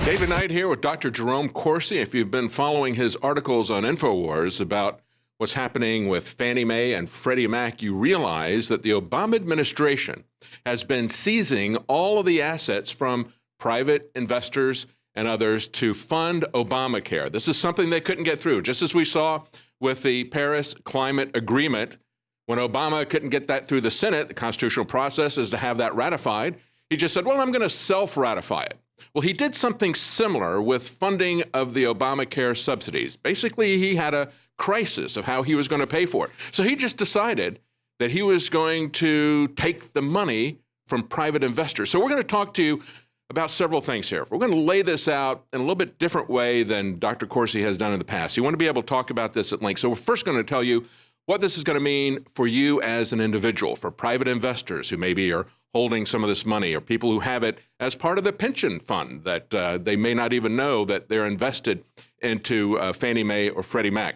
David Knight here with Dr. Jerome Corsi. If you've been following his articles on InfoWars about what's happening with Fannie Mae and Freddie Mac, you realize that the Obama administration has been seizing all of the assets from private investors and others to fund ObamaCare. This is something they couldn't get through, just as we saw with the Paris Climate Agreement. When Obama couldn't get that through the Senate, the constitutional process is to have that ratified. He just said, well, I'm going to self-ratify it. Well, he did something similar with funding of the Obamacare subsidies. Basically, he had a crisis of how he was going to pay for it. So he just decided that he was going to take the money from private investors. So we're going to talk to you about several things here. We're going to lay this out in a little bit different way than Dr. Corsi has done in the past. You want to be able to talk about this at length. So we're first going to tell you what this is going to mean for you as an individual, for private investors who maybe are holding some of this money, or people who have it as part of the pension fund that they may not even know that they're invested into Fannie Mae or Freddie Mac.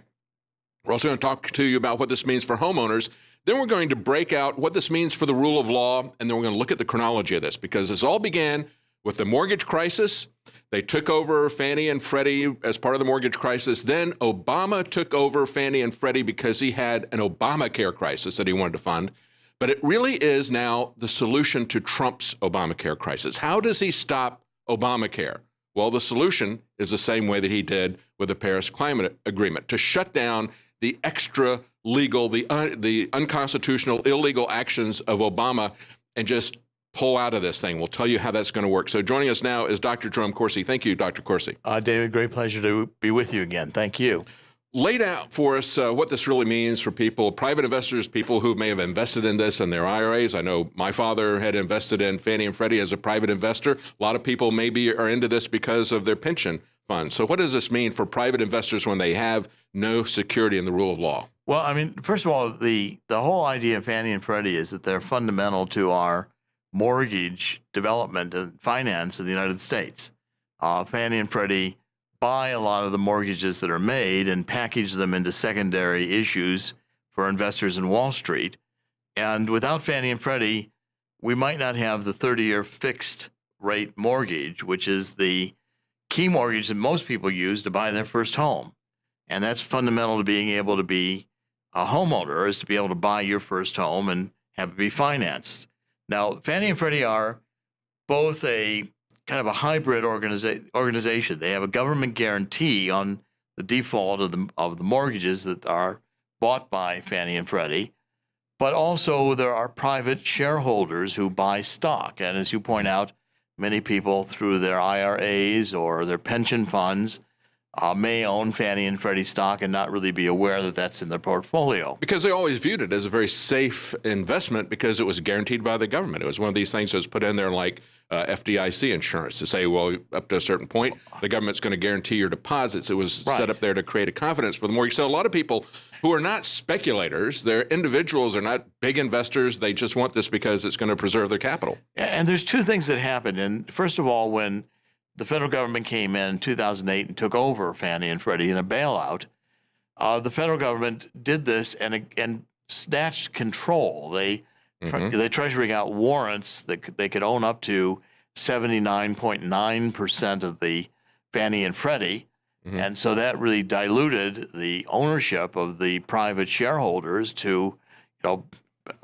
We're also going to talk to you about what this means for homeowners. Then we're going to break out what this means for the rule of law, and then we're going to look at the chronology of this, because this all began with the mortgage crisis. They took over Fannie and Freddie as part of the mortgage crisis. Then Obama took over Fannie and Freddie because he had an Obamacare crisis that he wanted to fund. But it really is now the solution to Trump's Obamacare crisis. How does he stop Obamacare? Well, the solution is the same way that he did with the Paris Climate Agreement, to shut down the extra legal, the unconstitutional, illegal actions of Obama and just pull out of this thing. We'll tell you how that's going to work. So joining us now is Dr. Jerome Corsi. Thank you, Dr. Corsi. David, great pleasure to be with you again. Thank you. Laid out for us what this really means for people, private investors, people who may have invested in this in their IRAs. I know my father had invested in Fannie and Freddie as a private investor. A lot of people maybe are into this because of their pension funds. So what does this mean for private investors when they have no security in the rule of law? Well, I mean, first of all, the whole idea of Fannie and Freddie is that they're fundamental to our mortgage development and finance in the United States. Fannie and Freddie buy a lot of the mortgages that are made and package them into secondary issues for investors in Wall Street. And without Fannie and Freddie, we might not have the 30-year fixed rate mortgage, which is the key mortgage that most people use to buy their first home. And that's fundamental to being able to be a homeowner, is to be able to buy your first home and have it be financed. Now, Fannie and Freddie are both a kind of a hybrid organization. They have a government guarantee on the default of the mortgages that are bought by Fannie and Freddie, but also there are private shareholders who buy stock. And as you point out, many people through their IRAs or their pension funds may own Fannie and Freddie stock and not really be aware that that's in their portfolio. Because they always viewed it as a very safe investment because it was guaranteed by the government. It was one of these things that was put in there like FDIC insurance to say, well, up to a certain point, the government's going to guarantee your deposits. It was set up there to create a confidence for the mortgage. So a lot of people who are not speculators, they're individuals, they're not big investors. They just want this because it's going to preserve their capital. And there's two things that happened. And first of all, when the federal government came in 2008 and took over Fannie and Freddie in a bailout, the federal government did this and snatched control. They Treasury got warrants that they could own up to 79.9% of the Fannie and Freddie. And so that really diluted the ownership of the private shareholders to,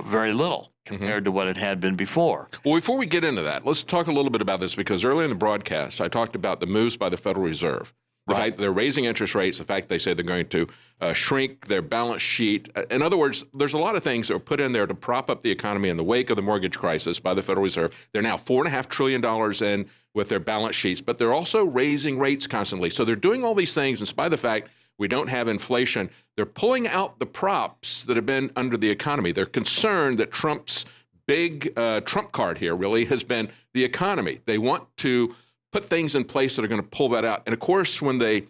very little compared to what it had been before. Well, before we get into that, let's talk a little bit about this, because earlier in the broadcast, I talked about the moves by the Federal Reserve. The fact that they're raising interest rates, the fact they say they're going to shrink their balance sheet. In other words, there's a lot of things that were put in there to prop up the economy in the wake of the mortgage crisis by the Federal Reserve. They're now $4.5 trillion in with their balance sheets, but they're also raising rates constantly. So they're doing all these things in spite of the fact we don't have inflation. They're pulling out the props that have been under the economy. They're concerned that Trump's big trump card here really has been the economy. They want to put things in place that are going to pull that out. And of course, when they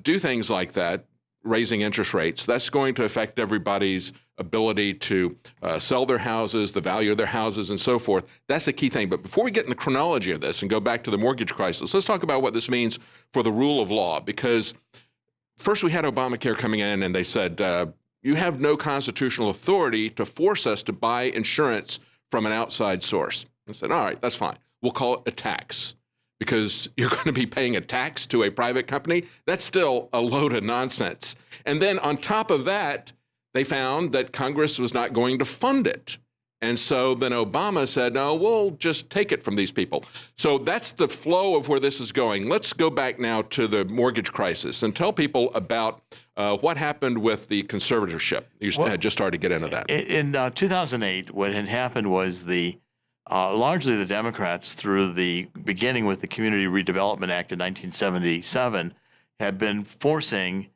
do things like that, raising interest rates, that's going to affect everybody's ability to sell their houses, the value of their houses, and so forth. That's the key thing. But before we get in the chronology of this and go back to the mortgage crisis, let's talk about what this means for the rule of law. Because first we had Obamacare coming in, and they said, you have no constitutional authority to force us to buy insurance from an outside source. I said, all right, that's fine. We'll call it a tax, because you're going to be paying a tax to a private company, that's still a load of nonsense. And then on top of that, they found that Congress was not going to fund it. And so then Obama said, no, we'll just take it from these people. So that's the flow of where this is going. Let's go back now to the mortgage crisis and tell people about what happened with the conservatorship. You had just started to get into that. In 2008, what had happened was largely the Democrats, through the beginning with the Community Redevelopment Act in 1977, had been forcing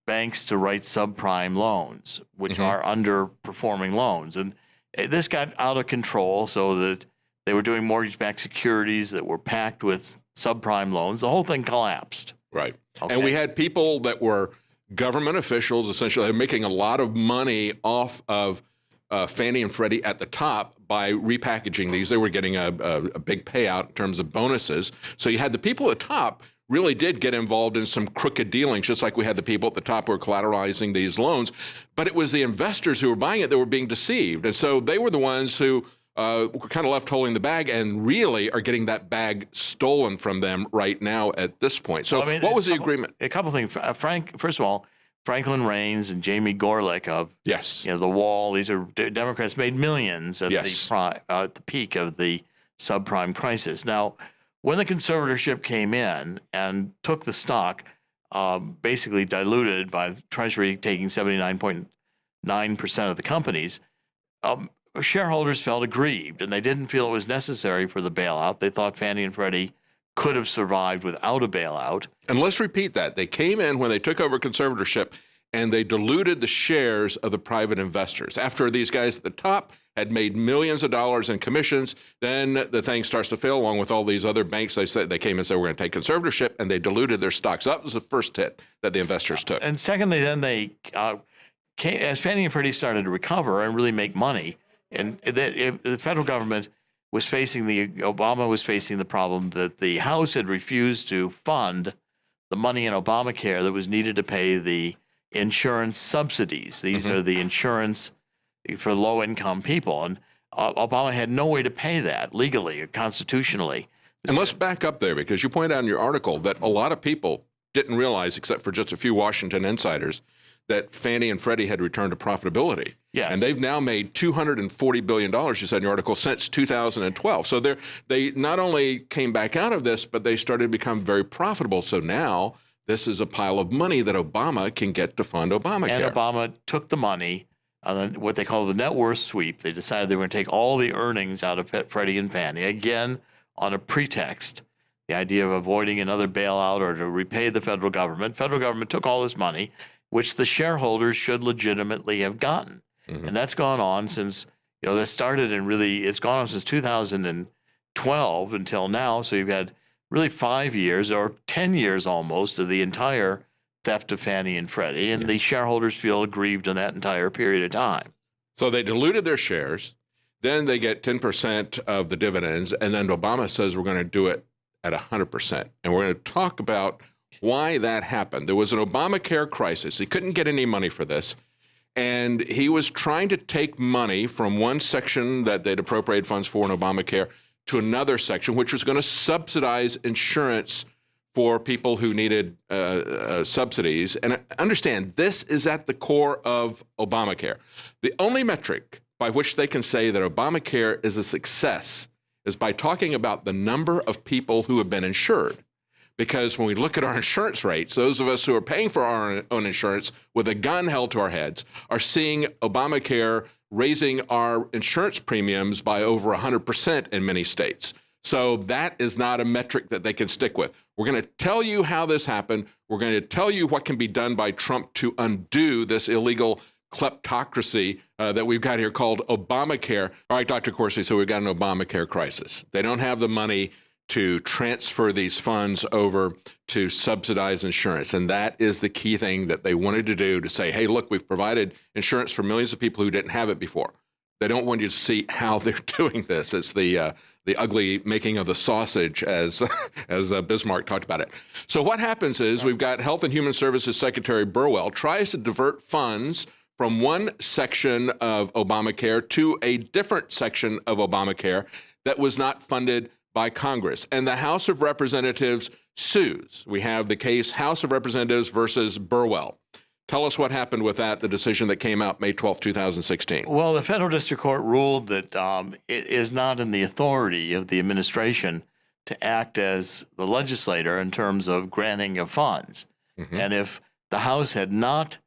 banks to write subprime loans, which are underperforming loans. And this got out of control, so that they were doing mortgage-backed securities that were packed with subprime loans. The whole thing collapsed. Right. Okay. And we had people that were government officials, essentially making a lot of money off of Fannie and Freddie at the top by repackaging these. They were getting a big payout in terms of bonuses. So you had the people at the top really did get involved in some crooked dealings, just like we had the people at the top who were collateralizing these loans. But it was the investors who were buying it that were being deceived. And so they were the ones who were kind of left holding the bag and really are getting that bag stolen from them right now at this point. So what was the agreement? A couple things. First of all, Franklin Raines and Jamie Gorelick of The Wall. These are Democrats made millions at the peak of the subprime crisis. Now, when the conservatorship came in and took the stock, basically diluted by the Treasury taking 79.9% of the companies, shareholders felt aggrieved, and they didn't feel it was necessary for the bailout. They thought Fannie and Freddie could have survived without a bailout. And let's repeat that. They came in when they took over conservatorship, and they diluted the shares of the private investors. After these guys at the top had made millions of dollars in commissions, then the thing starts to fail along with all these other banks. They came and said, we're going to take conservatorship, and they diluted their stocks. That was the first hit that the investors took. And secondly, then they as Fannie and Freddie started to recover and really make money, and the federal government was Obama was facing the problem that the House had refused to fund the money in Obamacare that was needed to pay the insurance subsidies. These are the insurance for low-income people, and Obama had no way to pay that legally or constitutionally. And let's back up there, because you point out in your article that a lot of people didn't realize, except for just a few Washington insiders, that Fannie and Freddie had returned to profitability. Yes. And they've now made $240 billion, you said in your article, since 2012. So they not only came back out of this, but they started to become very profitable. So now this is a pile of money that Obama can get to fund Obamacare. And Obama took the money on what they call the net worth sweep. They decided they were going to take all the earnings out of Freddie and Fannie, again, on a pretext, the idea of avoiding another bailout or to repay the federal government. Federal government took all this money, which the shareholders should legitimately have gotten. And that's gone on since, that started it's gone on since 2012 until now. So you've had really 5 years or 10 years almost of the entire theft of Fannie and Freddie, and the shareholders feel aggrieved in that entire period of time. So they diluted their shares, then they get 10% of the dividends, and then Obama says we're going to do it at 100%. And we're going to talk about why that happened. There was an Obamacare crisis. He couldn't get any money for this. And he was trying to take money from one section that they'd appropriate funds for in Obamacare to another section, which was going to subsidize insurance for people who needed subsidies. And understand, this is at the core of Obamacare. The only metric by which they can say that Obamacare is a success is by talking about the number of people who have been insured. Because when we look at our insurance rates, those of us who are paying for our own insurance with a gun held to our heads are seeing Obamacare raising our insurance premiums by over 100% in many states. So that is not a metric that they can stick with. We're going to tell you how this happened. We're going to tell you what can be done by Trump to undo this illegal kleptocracy that we've got here called Obamacare. All right, Dr. Corsi, so we've got an Obamacare crisis. They don't have the money to transfer these funds over to subsidize insurance. And that is the key thing that they wanted to do, to say, hey, look, we've provided insurance for millions of people who didn't have it before. They don't want you to see how they're doing this. It's the ugly making of the sausage, as Bismarck talked about it. So what happens is we've got Health and Human Services Secretary Burwell tries to divert funds from one section of Obamacare to a different section of Obamacare that was not funded by Congress, and the House of Representatives sues. We have the case House of Representatives versus Burwell. Tell us what happened with that, the decision that came out May 12, 2016. Well, the federal district court ruled that it is not in the authority of the administration to act as the legislator in terms of granting of funds. And if the House had not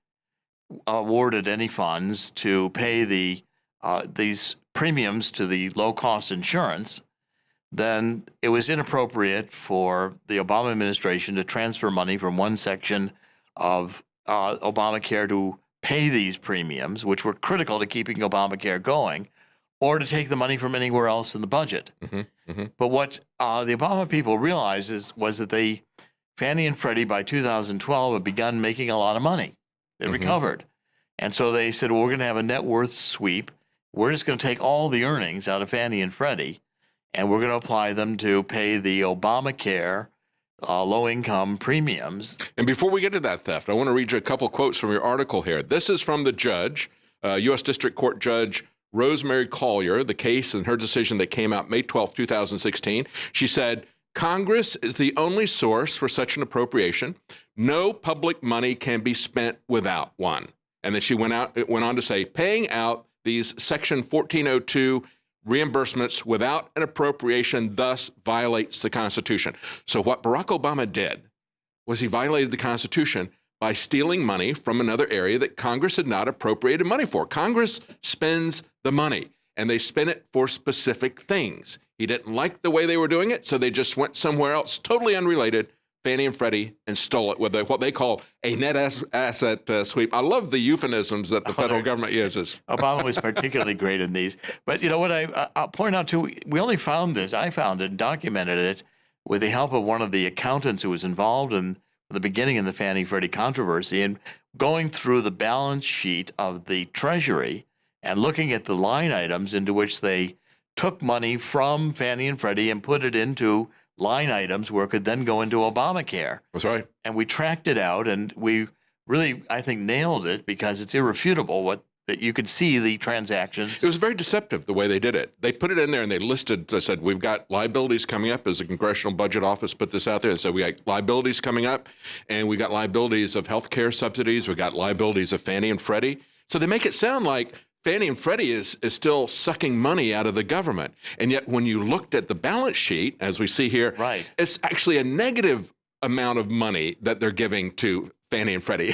awarded any funds to pay these premiums to the low-cost insurance, then it was inappropriate for the Obama administration to transfer money from one section of Obamacare to pay these premiums, which were critical to keeping Obamacare going, or to take the money from anywhere else in the budget. But what the Obama people realized was that Fannie and Freddie by 2012 had begun making a lot of money. They recovered. And so they said, well, we're going to have a net worth sweep. We're just going to take all the earnings out of Fannie and Freddie, and we're going to apply them to pay the Obamacare low-income premiums. And before we get to that theft, I want to read you a couple quotes from your article here. This is from the judge, U.S. District Court Judge Rosemary Collier, the case and her decision that came out May 12, 2016. She said, Congress is the only source for such an appropriation. No public money can be spent without one. And then she went on to say, paying out these Section 1402 reimbursements without an appropriation thus violates the Constitution. So what Barack Obama did was he violated the Constitution by stealing money from another area that Congress had not appropriated money for. Congress spends the money, and they spend it for specific things. He didn't like the way they were doing it, so they just went somewhere else, totally unrelated, Fannie and Freddie, and stole it with what they call a net asset sweep. I love the euphemisms that the federal government uses. Obama was particularly great in these. But you know what I'll point out too, we only found this, I found it and documented it with the help of one of the accountants who was involved in the beginning in the Fannie Freddie controversy, and going through the balance sheet of the Treasury and looking at the line items into which they took money from Fannie and Freddie and put it into line items where it could then go into Obamacare. That's right. And we tracked it out, and we really, I think, nailed it because it's irrefutable that you could see the transactions. It was very deceptive the way they did it. They put it in there and they listed, they said, we've got liabilities coming up, as the Congressional Budget Office put this out there. And so we got liabilities coming up, and we got liabilities of health care subsidies. We got liabilities of Fannie and Freddie. So they make it sound like Fannie and Freddie is still sucking money out of the government. And yet when you looked at the balance sheet, as we see here, right, it's actually a negative amount of money that they're giving to Fannie and Freddie.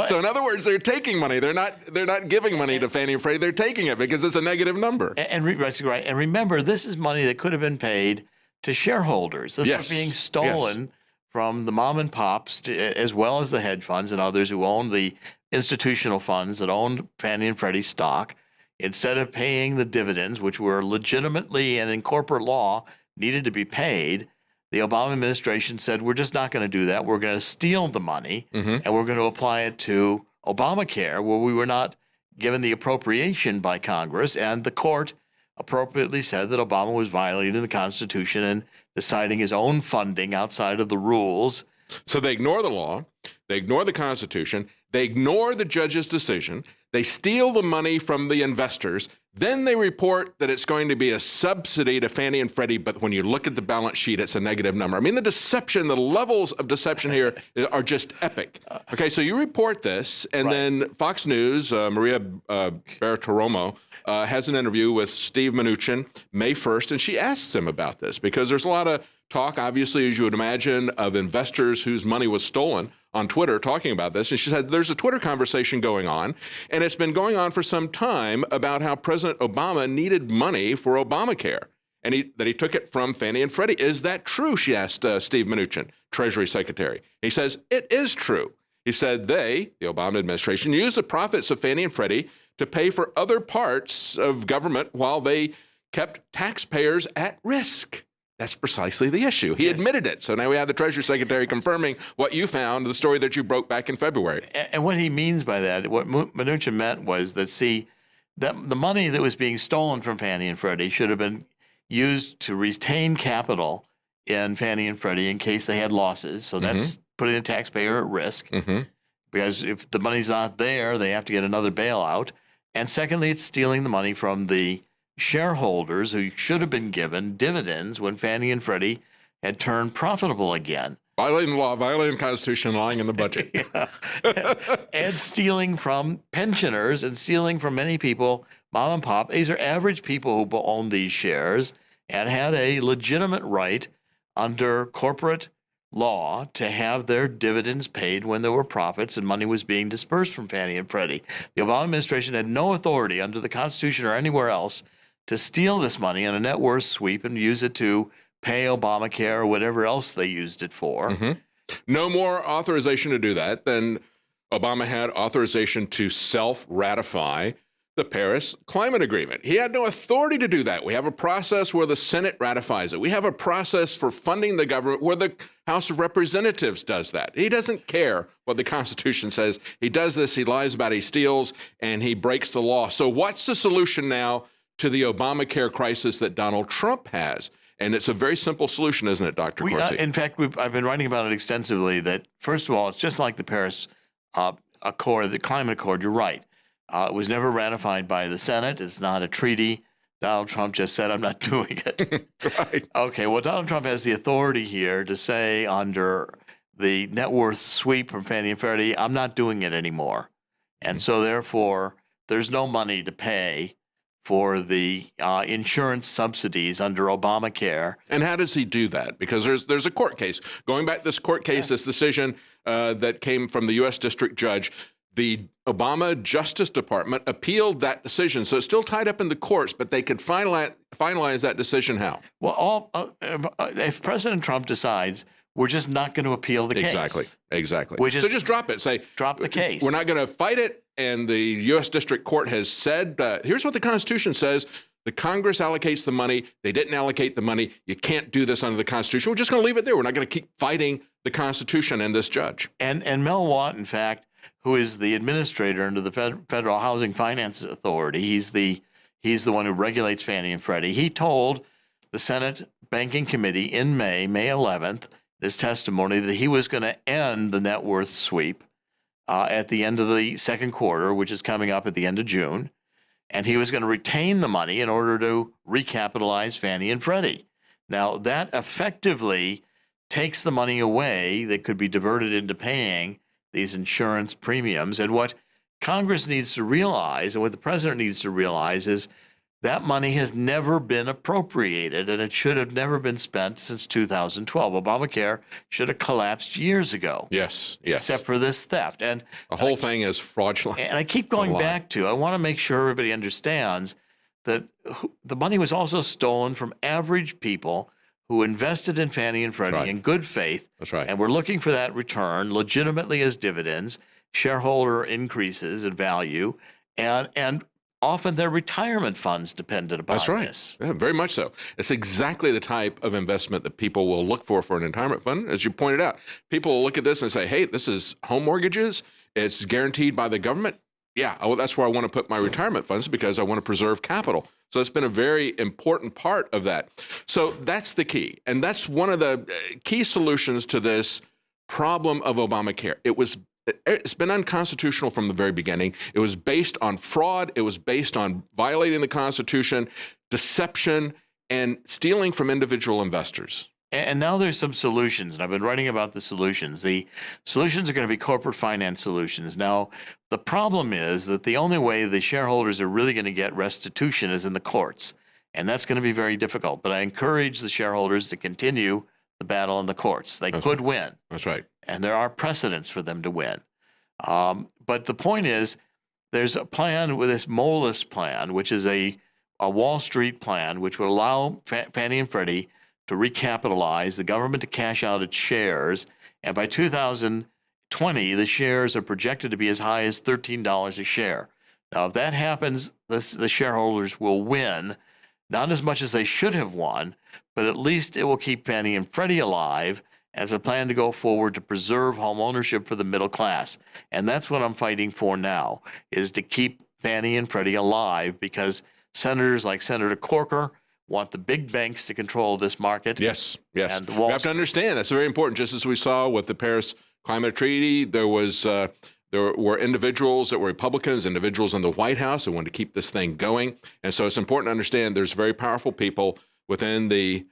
So in other words, they're taking money. They're not giving money to Fannie and Freddie. They're taking it because it's a negative number. Right. And remember, this is money that could have been paid to shareholders. This was being stolen from the mom and pops, as well as the hedge funds and others who own the institutional funds that owned Fannie and Freddie stock. Instead of paying the dividends, which were legitimately and in corporate law needed to be paid, the Obama administration said, we're just not going to do that. We're going to steal the money, and we're going to apply it to Obamacare, where we were not given the appropriation by Congress. And the court appropriately said that Obama was violating the Constitution and deciding his own funding outside of the rules. So they ignore the law, they ignore the Constitution, they ignore the judge's decision, they steal the money from the investors, then they report that it's going to be a subsidy to Fannie and Freddie, but when you look at the balance sheet, it's a negative number. I mean, the deception, the levels of deception here are just epic. Okay, so you report this, and then Fox News, Maria Bartiromo, has an interview with Steve Mnuchin May 1st, and she asks him about this because there's a lot of talk, obviously, as you would imagine, of investors whose money was stolen on Twitter talking about this. And she said there's a Twitter conversation going on, and it's been going on for some time about how President Obama needed money for Obamacare, and that he took it from Fannie and Freddie. Is that true? She asked Steve Mnuchin, Treasury Secretary. He says, it is true. He said the Obama administration, used the profits of Fannie and Freddie to pay for other parts of government while they kept taxpayers at risk. That's precisely the issue. He admitted it. So now we have the Treasury Secretary confirming what you found, the story that you broke back in February. And what he means by that, what Mnuchin meant was that, that the money that was being stolen from Fannie and Freddie should have been used to retain capital in Fannie and Freddie in case they had losses. So that's putting the taxpayer at risk, because if the money's not there, they have to get another bailout. And secondly, it's stealing the money from the shareholders who should have been given dividends when Fannie and Freddie had turned profitable again. Violating the law, violating the Constitution, lying in the budget. And stealing from pensioners and stealing from many people, mom and pop. These are average people who own these shares and had a legitimate right under corporate law to have their dividends paid when there were profits and money was being dispersed from Fannie and Freddie. The Obama administration had no authority under the Constitution or anywhere else to steal this money on a net worth sweep and use it to pay ObamaCare or whatever else they used it for. Mm-hmm. No more authorization to do that than Obama had authorization to self-ratify the Paris Climate Agreement. He had no authority to do that. We have a process where the Senate ratifies it. We have a process for funding the government where the House of Representatives does that. He doesn't care what the Constitution says. He does this, he lies about it, he steals, and he breaks the law. So what's the solution now to the Obamacare crisis that Donald Trump has? And it's a very simple solution, isn't it, Dr. Corsi? In fact, I've been writing about it extensively, that, first of all, it's just like the Paris Accord, the Climate Accord. You're right. It was never ratified by the Senate. It's not a treaty. Donald Trump just said, I'm not doing it. Right. Okay, well, Donald Trump has the authority here to say under the net worth sweep from Fannie and Freddie, I'm not doing it anymore. And so, therefore, there's no money to pay for the insurance subsidies under Obamacare. And how does he do that? Because there's a court case. Going back to this court case, this decision that came from the U.S. District Judge, the Obama Justice Department appealed that decision. So it's still tied up in the courts, but they could finalize that decision how? Well, if President Trump decides we're just not going to appeal the case. Exactly. So just drop it. Say, drop the case. We're not going to fight it. And the U.S. District Court has said, here's what the Constitution says. The Congress allocates the money. They didn't allocate the money. You can't do this under the Constitution. We're just going to leave it there. We're not going to keep fighting the Constitution and this judge. And Mel Watt, in fact, who is the administrator under the Federal Housing Finance Authority, he's the one who regulates Fannie and Freddie. He told the Senate Banking Committee in May 11th, this testimony, that he was going to end the net worth sweep at the end of the second quarter, which is coming up at the end of June. And he was going to retain the money in order to recapitalize Fannie and Freddie. Now, that effectively takes the money away that could be diverted into paying these insurance premiums. And what Congress needs to realize, and what the president needs to realize, is that money has never been appropriated, and it should have never been spent since 2012. Obamacare should have collapsed years ago. Yes. Except for this theft. And the whole thing is fraudulent. And I keep going back to, I want to make sure everybody understands that the money was also stolen from average people who invested in Fannie and Freddie in good faith. That's right. And we're looking for that return legitimately as dividends, shareholder increases in value, and often their retirement funds depended upon this. Yeah, very much so. It's exactly the type of investment that people will look for an retirement fund. As you pointed out, people will look at this and say, hey, this is home mortgages. It's guaranteed by the government. Yeah, that's where I want to put my retirement funds because I want to preserve capital. So it's been a very important part of that. So that's the key. And that's one of the key solutions to this problem of Obamacare. It's been unconstitutional from the very beginning. It was based on fraud. It was based on violating the Constitution, deception, and stealing from individual investors. And now there's some solutions, and I've been writing about the solutions. The solutions are going to be corporate finance solutions. Now, the problem is that the only way the shareholders are really going to get restitution is in the courts, and that's going to be very difficult. But I encourage the shareholders to continue the battle in the courts. They could win. That's right. And there are precedents for them to win. But the point is, there's a plan with this MOLIS plan, which is a Wall Street plan, which would allow Fannie and Freddie to recapitalize, the government to cash out its shares. And by 2020, the shares are projected to be as high as $13 a share. Now, if that happens, the shareholders will win, not as much as they should have won, but at least it will keep Fannie and Freddie alive as a plan to go forward to preserve home ownership for the middle class. And that's what I'm fighting for now, is to keep Fannie and Freddie alive, because senators like Senator Corker want the big banks to control this market. Yes. And we have to understand that's very important. Just as we saw with the Paris Climate Treaty, there was There were individuals that were Republicans, individuals in the White House who wanted to keep this thing going. And so it's important to understand there's very powerful people within the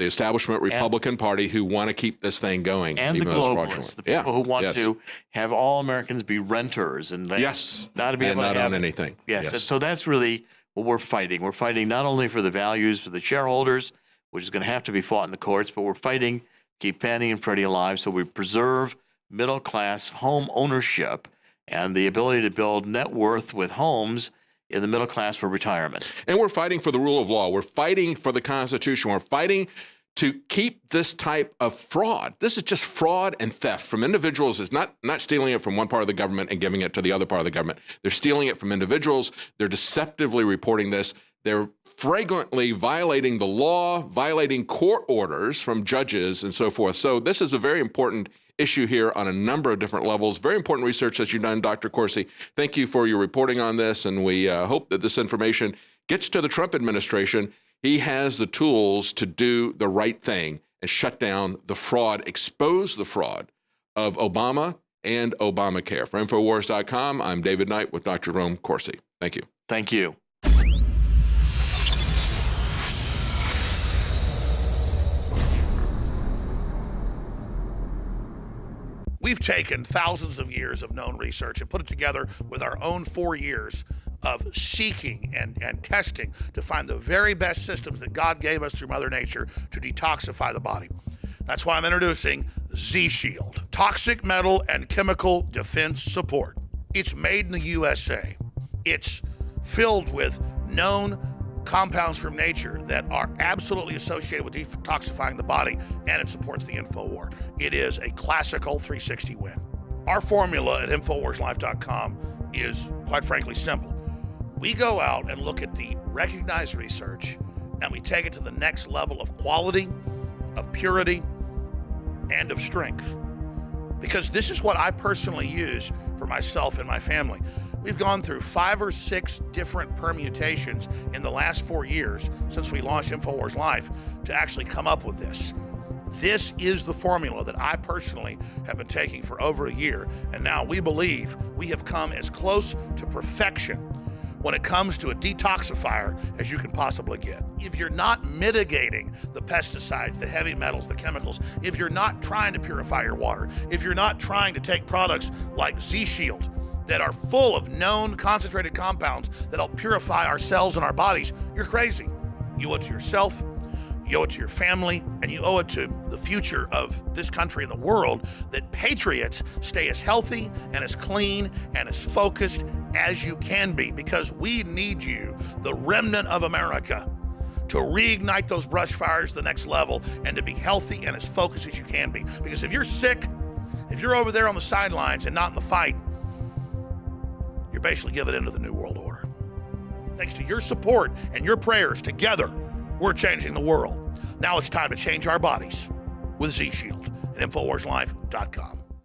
establishment Republican Party who want to keep this thing going. And the globalists, the people who want to have all Americans be renters and not to be able to own anything. Yes. And so that's really what we're fighting. We're fighting not only for the values for the shareholders, which is going to have to be fought in the courts, but we're fighting to keep Fannie and Freddie alive so we preserve middle-class home ownership and the ability to build net worth with homes in the middle class for retirement. And we're fighting for the rule of law. We're fighting for the Constitution. We're fighting to keep this type of fraud. This is just fraud and theft from individuals. It's not stealing it from one part of the government and giving it to the other part of the government. They're stealing it from individuals. They're deceptively reporting this. They're flagrantly violating the law, violating court orders from judges and so forth. So this is a very important issue here on a number of different levels. Very important research that you've done, Dr. Corsi. Thank you for your reporting on this, and we hope that this information gets to the Trump administration. He has the tools to do the right thing and shut down the fraud, expose the fraud of Obama and ObamaCare. For Infowars.com, I'm David Knight with Dr. Jerome Corsi. Thank you. Thank you. We've taken thousands of years of known research and put it together with our own 4 years of seeking and testing to find the very best systems that God gave us through Mother Nature to detoxify the body. That's why I'm introducing Z-Shield, toxic metal and chemical defense support. It's made in the USA. It's filled with known compounds from nature that are absolutely associated with detoxifying the body, and it supports the InfoWar. It is a classical 360 win. Our formula at InfoWarsLife.com is, quite frankly, simple. We go out and look at the recognized research, and we take it to the next level of quality, of purity, and of strength. Because this is what I personally use for myself and my family. We've gone through 5 or 6 different permutations in the last 4 years since we launched InfoWars Life to actually come up with this. This is the formula that I personally have been taking for over a year, and now we believe we have come as close to perfection when it comes to a detoxifier as you can possibly get. If you're not mitigating the pesticides, the heavy metals, the chemicals, if you're not trying to purify your water, if you're not trying to take products like Z-Shield that are full of known concentrated compounds that'll purify our cells and our bodies, you're crazy. You owe it to yourself, you owe it to your family, and you owe it to the future of this country and the world that patriots stay as healthy and as clean and as focused as you can be, because we need you, the remnant of America, to reignite those brush fires to the next level and to be healthy and as focused as you can be. Because if you're sick, if you're over there on the sidelines and not in the fight, you're basically giving in to the New World Order. Thanks to your support and your prayers, together, we're changing the world. Now it's time to change our bodies with Z-Shield at InfoWarsLife.com.